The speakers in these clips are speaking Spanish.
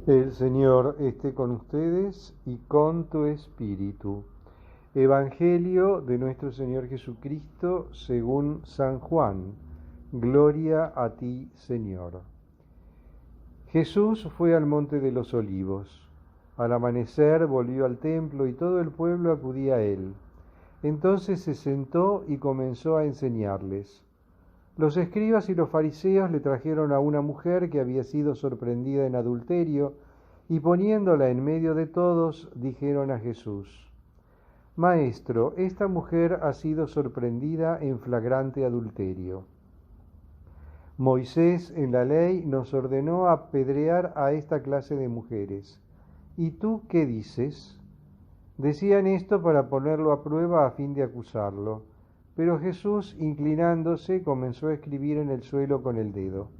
El Señor esté con ustedes y con tu espíritu. Evangelio de nuestro Señor Jesucristo según San Juan. Gloria a ti, Señor. Jesús fue al monte de los Olivos. Al amanecer volvió al templo y todo el pueblo acudía a él. Entonces se sentó y comenzó a enseñarles. Los escribas y los fariseos le trajeron a una mujer que había sido sorprendida en adulterio, y poniéndola en medio de todos, dijeron a Jesús: Maestro, esta mujer ha sido sorprendida en flagrante adulterio. Moisés en la ley nos ordenó apedrear a esta clase de mujeres. ¿Y tú qué dices? Decían esto para ponerlo a prueba a fin de acusarlo. Pero Jesús, inclinándose, comenzó a escribir en el suelo con el dedo.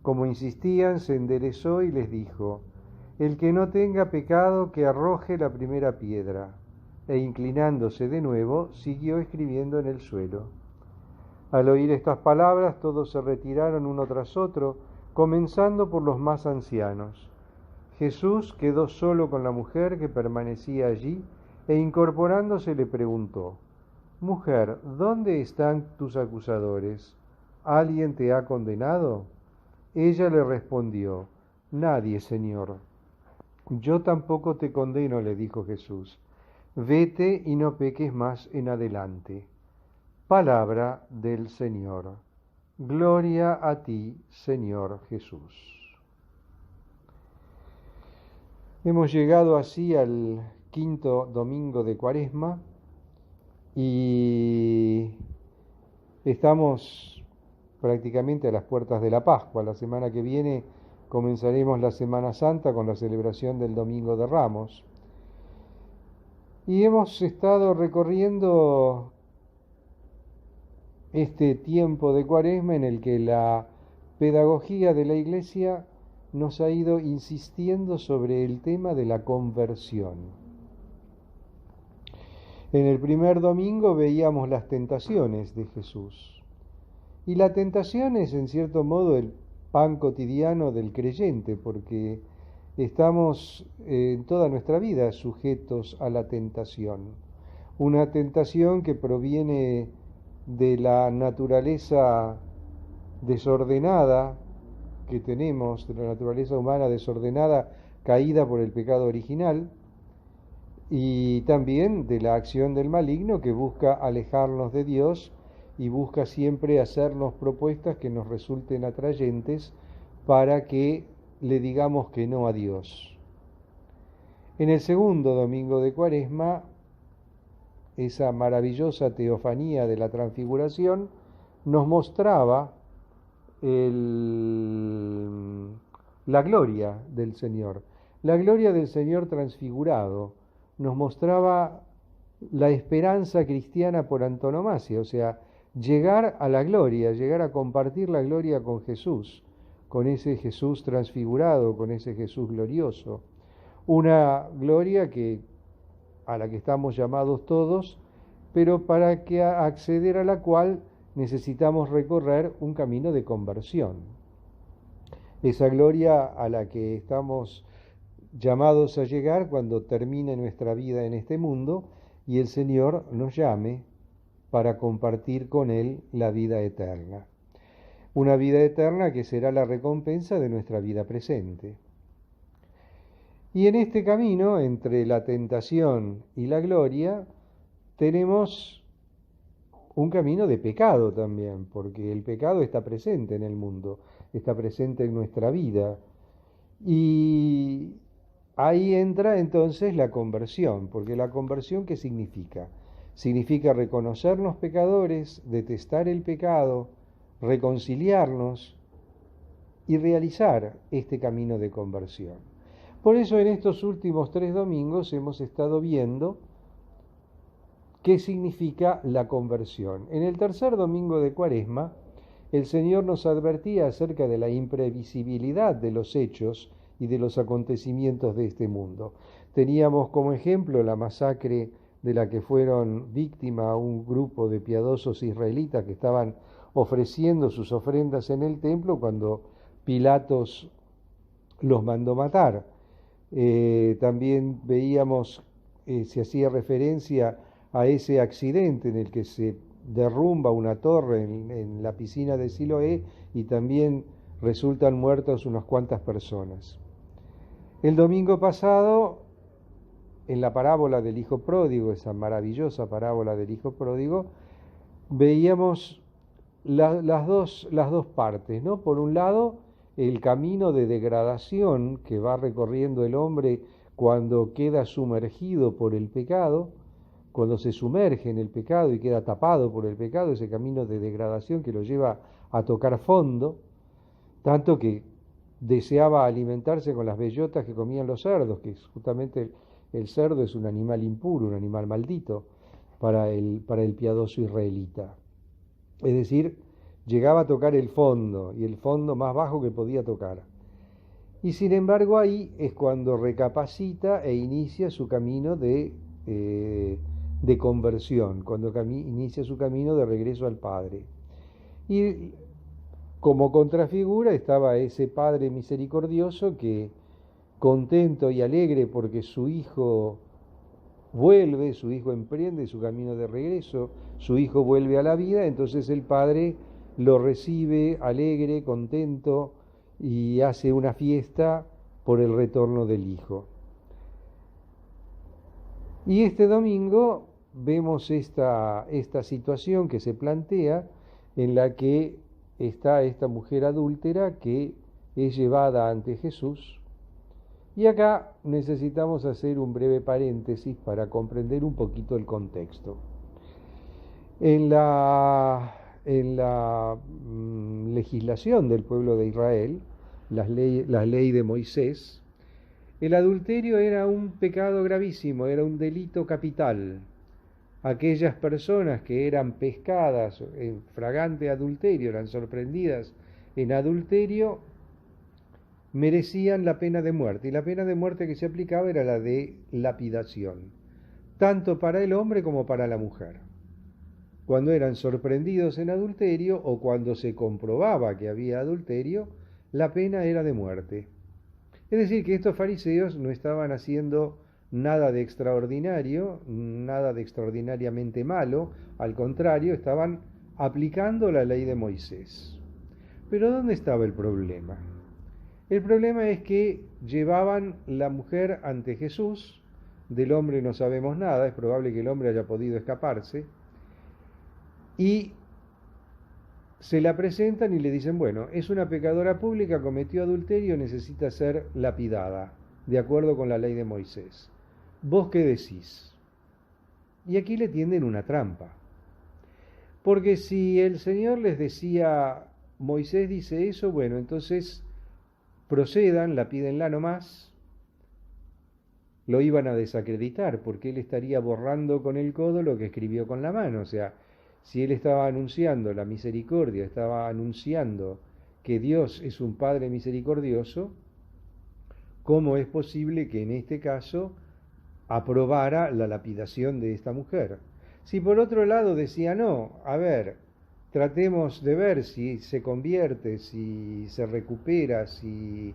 Como insistían, se enderezó y les dijo: El que no tenga pecado, que arroje la primera piedra. E inclinándose de nuevo, siguió escribiendo en el suelo. Al oír estas palabras, todos se retiraron uno tras otro, comenzando por los más ancianos. Jesús quedó solo con la mujer que permanecía allí, e incorporándose le preguntó: Mujer, ¿dónde están tus acusadores? ¿Alguien te ha condenado? Ella le respondió: Nadie, Señor. Yo tampoco te condeno, le dijo Jesús. Vete y no peques más en adelante. Palabra del Señor. Gloria a ti, Señor Jesús. Hemos llegado así al quinto domingo de Cuaresma y estamos prácticamente a las puertas de la Pascua. La semana que viene comenzaremos la Semana Santa con la celebración del Domingo de Ramos. Y hemos estado recorriendo este tiempo de Cuaresma en el que la pedagogía de la Iglesia nos ha ido insistiendo sobre el tema de la conversión. En el primer domingo veíamos las tentaciones de Jesús. Y la tentación es, en cierto modo, el pan cotidiano del creyente, porque estamos en toda nuestra vida sujetos a la tentación. Una tentación que proviene de la naturaleza desordenada que tenemos, de la naturaleza humana desordenada, caída por el pecado original, y también de la acción del maligno que busca alejarnos de Dios y busca siempre hacernos propuestas que nos resulten atrayentes para que le digamos que no a Dios. En el segundo domingo de Cuaresma, esa maravillosa teofanía de la transfiguración nos mostraba la gloria del Señor transfigurado. Nos mostraba la esperanza cristiana por antonomasia, o sea, llegar a la gloria, llegar a compartir la gloria con Jesús, con ese Jesús transfigurado, con ese Jesús glorioso. Una gloria a la que estamos llamados todos, pero para que acceder a la cual necesitamos recorrer un camino de conversión. Esa gloria a la que estamos llamados a llegar cuando termine nuestra vida en este mundo y el Señor nos llame para compartir con Él la vida eterna. Una vida eterna que será la recompensa de nuestra vida presente. Y en este camino, entre la tentación y la gloria, tenemos un camino de pecado también, porque el pecado está presente en el mundo, está presente en nuestra vida. Y ahí entra entonces la conversión, porque la conversión, ¿qué significa? Significa reconocernos pecadores, detestar el pecado, reconciliarnos y realizar este camino de conversión. Por eso en estos últimos 3 domingos hemos estado viendo qué significa la conversión. En el tercer domingo de Cuaresma, el Señor nos advertía acerca de la imprevisibilidad de los hechos y de los acontecimientos de este mundo. Teníamos como ejemplo la masacre de la que fueron víctima un grupo de piadosos israelitas que estaban ofreciendo sus ofrendas en el templo cuando Pilatos los mandó matar. También veíamos, se hacía referencia a ese accidente en el que se derrumba una torre en la piscina de Siloé y también resultan muertas unas cuantas personas. El domingo pasado, en la parábola del Hijo Pródigo, esa maravillosa parábola del Hijo Pródigo, veíamos las dos partes, ¿no? Por un lado, el camino de degradación que va recorriendo el hombre cuando queda sumergido por el pecado, cuando se sumerge en el pecado y queda tapado por el pecado, ese camino de degradación que lo lleva a tocar fondo, tanto que deseaba alimentarse con las bellotas que comían los cerdos, que justamente el cerdo es un animal impuro, un animal maldito para el piadoso israelita. Es decir, llegaba a tocar el fondo, y el fondo más bajo que podía tocar. Y sin embargo ahí es cuando recapacita e inicia su camino de conversión, cuando inicia su camino de regreso al Padre. Y como contrafigura estaba ese Padre misericordioso que, contento y alegre porque su hijo vuelve, su hijo emprende su camino de regreso, su hijo vuelve a la vida, entonces el Padre lo recibe alegre, contento y hace una fiesta por el retorno del Hijo. Y este domingo vemos esta situación que se plantea en la que está esta mujer adúltera que es llevada ante Jesús. Y acá necesitamos hacer un breve paréntesis para comprender un poquito el contexto. En la legislación del pueblo de Israel, la ley de Moisés, el adulterio era un pecado gravísimo, era un delito capital. Aquellas personas que eran pescadas en fragante adulterio, eran sorprendidas en adulterio, merecían la pena de muerte, y la pena de muerte que se aplicaba era la de lapidación, tanto para el hombre como para la mujer. Cuando eran sorprendidos en adulterio o cuando se comprobaba que había adulterio, la pena era de muerte. Es decir, que estos fariseos no estaban haciendo nada de extraordinario, nada de extraordinariamente malo, al contrario, estaban aplicando la ley de Moisés. Pero ¿dónde estaba el problema? El problema es que llevaban la mujer ante Jesús, del hombre no sabemos nada, es probable que el hombre haya podido escaparse, y se la presentan y le dicen, bueno, es una pecadora pública, cometió adulterio, necesita ser lapidada, de acuerdo con la ley de Moisés. ¿Vos qué decís? Y aquí le tienden una trampa. Porque si el Señor les decía, Moisés dice eso, bueno, entonces procedan, lapídenla nomás, lo iban a desacreditar, porque él estaría borrando con el codo lo que escribió con la mano. O sea, si él estaba anunciando la misericordia, estaba anunciando que Dios es un Padre misericordioso, ¿cómo es posible que en este caso aprobara la lapidación de esta mujer? Si por otro lado decía, no, a ver, tratemos de ver si se convierte, si se recupera, si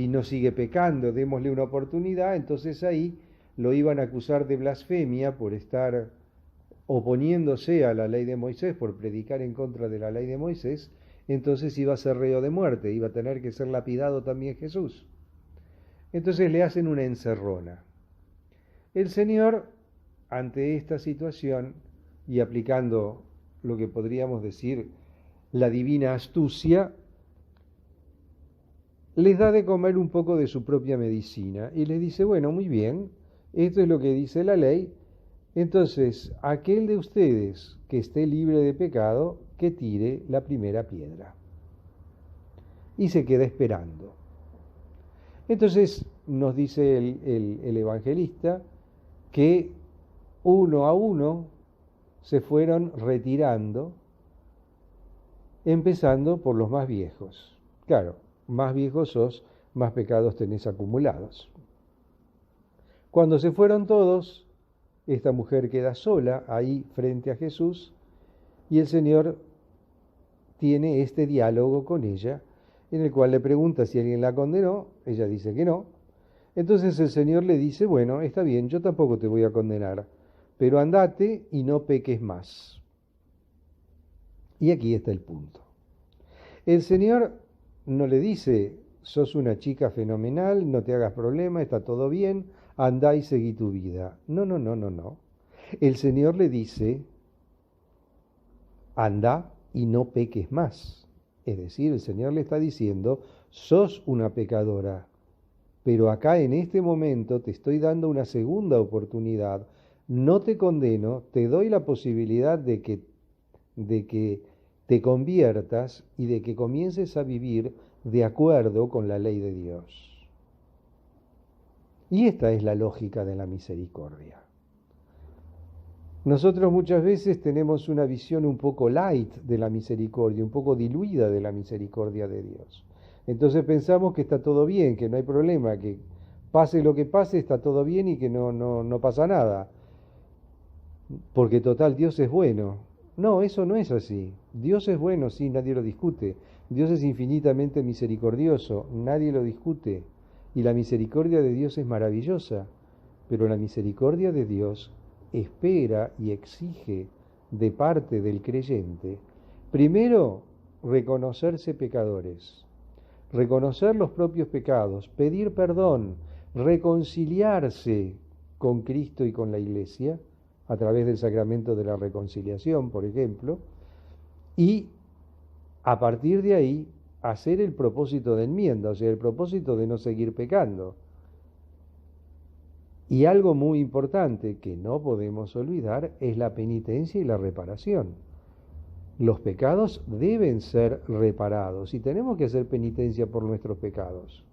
no sigue pecando, démosle una oportunidad, entonces ahí lo iban a acusar de blasfemia por estar oponiéndose a la ley de Moisés, por predicar en contra de la ley de Moisés, entonces iba a ser reo de muerte, iba a tener que ser lapidado también Jesús. Entonces le hacen una encerrona. El Señor, ante esta situación, y aplicando lo que podríamos decir la divina astucia, les da de comer un poco de su propia medicina y les dice, bueno, muy bien, esto es lo que dice la ley, entonces aquel de ustedes que esté libre de pecado, que tire la primera piedra. Y se queda esperando. Entonces nos dice el evangelista que uno a uno se fueron retirando, empezando por los más viejos. Claro, más viejos sos, más pecados tenés acumulados. Cuando se fueron todos, esta mujer queda sola ahí frente a Jesús y el Señor tiene este diálogo con ella en el cual le pregunta si alguien la condenó, ella dice que no. Entonces el Señor le dice, bueno, está bien, yo tampoco te voy a condenar, pero andate y no peques más. Y aquí está el punto. El Señor no le dice, sos una chica fenomenal, no te hagas problema, está todo bien, andá y seguí tu vida. No, no, no, no, no. El Señor le dice, anda y no peques más. Es decir, el Señor le está diciendo, sos una pecadora, pero acá en este momento te estoy dando una segunda oportunidad. No te condeno, te doy la posibilidad de que te conviertas y de que comiences a vivir de acuerdo con la ley de Dios. Y esta es la lógica de la misericordia. Nosotros muchas veces tenemos una visión un poco light de la misericordia, un poco diluida de la misericordia de Dios. Entonces pensamos que está todo bien, que no hay problema, que pase lo que pase, está todo bien y que no pasa nada. Porque total, Dios es bueno. No, eso no es así. Dios es bueno, sí, nadie lo discute. Dios es infinitamente misericordioso, nadie lo discute. Y la misericordia de Dios es maravillosa. Pero la misericordia de Dios espera y exige de parte del creyente, primero, reconocerse pecadores, reconocer los propios pecados, pedir perdón, reconciliarse con Cristo y con la Iglesia, a través del sacramento de la reconciliación, por ejemplo, y a partir de ahí hacer el propósito de enmienda, o sea, el propósito de no seguir pecando. Y algo muy importante que no podemos olvidar es la penitencia y la reparación. Los pecados deben ser reparados y tenemos que hacer penitencia por nuestros pecados,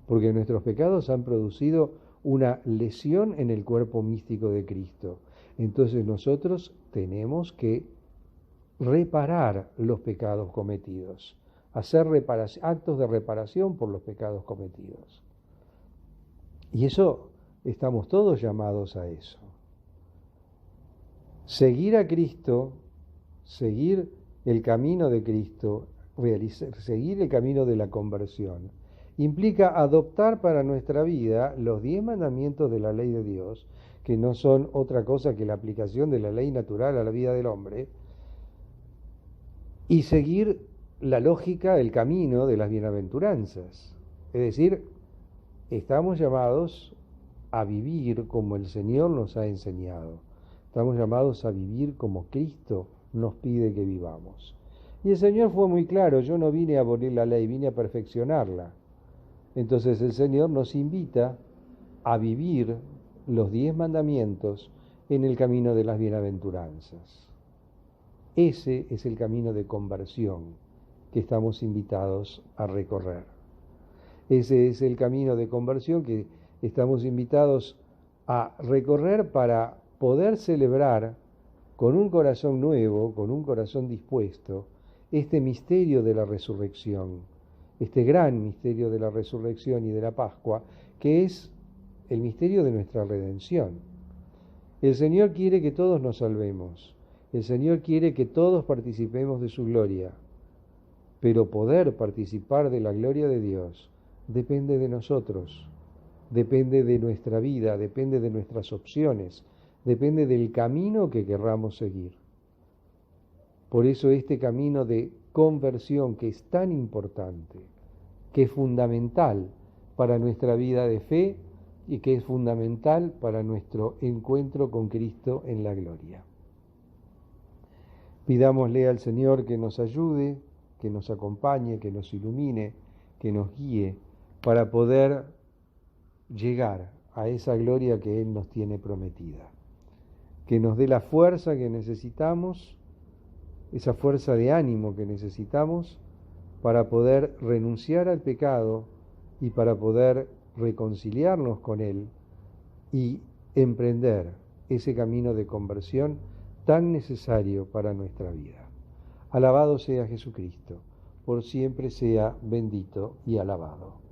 porque nuestros pecados han producido una lesión en el cuerpo místico de Cristo. Entonces nosotros tenemos que reparar los pecados cometidos, hacer actos de reparación por los pecados cometidos. Y eso estamos todos llamados a eso. Seguir a Cristo, seguir el camino de Cristo, seguir el camino de la conversión, implica adoptar para nuestra vida los 10 mandamientos de la ley de Dios, que no son otra cosa que la aplicación de la ley natural a la vida del hombre, y seguir la lógica, el camino de las bienaventuranzas. Es decir, estamos llamados a vivir como el Señor nos ha enseñado. Estamos llamados a vivir como Cristo nos pide que vivamos. Y el Señor fue muy claro, yo no vine a abolir la ley, vine a perfeccionarla. Entonces el Señor nos invita a vivir los 10 mandamientos en el camino de las bienaventuranzas. Ese es el camino de conversión que estamos invitados a recorrer. Ese es el camino de conversión que estamos invitados a recorrer para poder celebrar con un corazón nuevo, con un corazón dispuesto, este misterio de la resurrección, este gran misterio de la resurrección y de la Pascua, que es el misterio de nuestra redención. El Señor quiere que todos nos salvemos, el Señor quiere que todos participemos de su gloria, pero poder participar de la gloria de Dios depende de nosotros, depende de nuestra vida, depende de nuestras opciones, depende del camino que querramos seguir. Por eso este camino de conversión que es tan importante, que es fundamental para nuestra vida de fe y que es fundamental para nuestro encuentro con Cristo en la gloria. Pidámosle al Señor que nos ayude, que nos acompañe, que nos ilumine, que nos guíe para poder llegar a esa gloria que Él nos tiene prometida. Que nos dé la fuerza que necesitamos, esa fuerza de ánimo que necesitamos para poder renunciar al pecado y para poder reconciliarnos con Él y emprender ese camino de conversión tan necesario para nuestra vida. Alabado sea Jesucristo, por siempre sea bendito y alabado.